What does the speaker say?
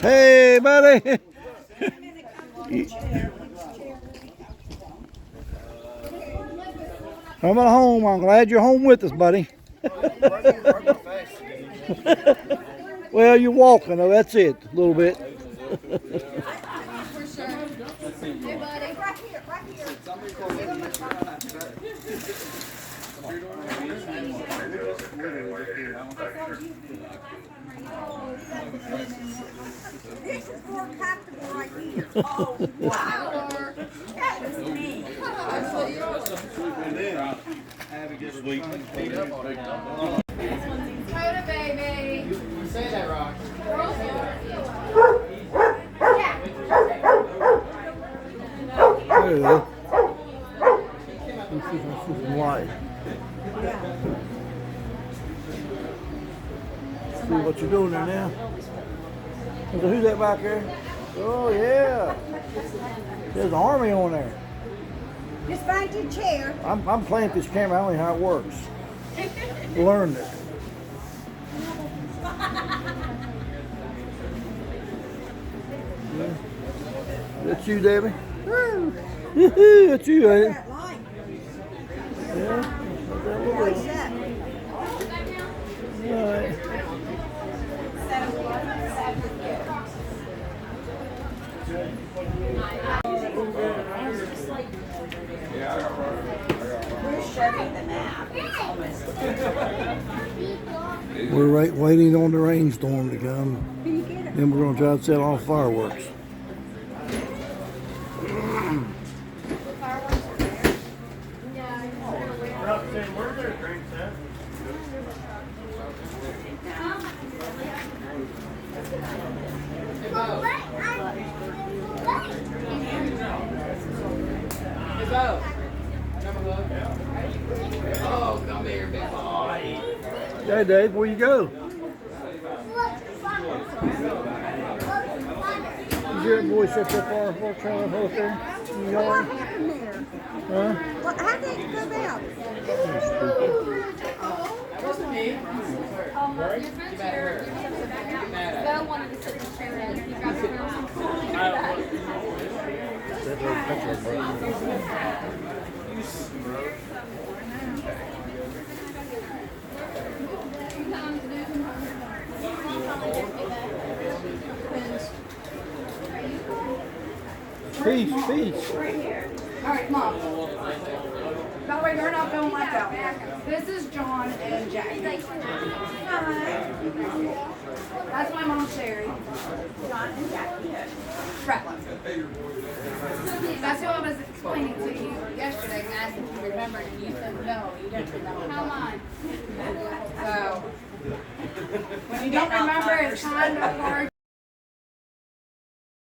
Hey, buddy. Coming home. I'm glad you're home with us, buddy. Well, you're walking, though. That's it. A little bit. This is more comfortable right here. Oh, wow. That was me. Coda baby. Say that, Rock. There you go. Let's see if I see some light. See what you're doing there now. So who's that back there? Oh, yeah. There's an army on there. Just find your chair. I'm playing with this camera. I don't know how it works. Learned it. Yeah. That's you, Debbie? Woo. That's you, ain't it? That line. Yeah. What's that? All right. We're shoving the map. It's almost. We're waiting on the rainstorm to come. Can you get it? Then we're going to try to set off fireworks. Where's their drinks at? Oh, come here, big boy. Hey, Dave, where you go? You hear that boy sit there far trying to hold there in the What yard? happened there? Huh? Well, how did it come out? That wasn't me. Belle wanted to sit in the chair and he grabbed her. Peace. All right, come on. By the way, they're not going like that. This is John and Jackie. Hi. That's my mom, Sherry. John and Jackie. Right. That's what I was explaining to you yesterday and asked if you remembered, and you said no, you didn't remember. Come on. So, when you don't remember, it's kind of hard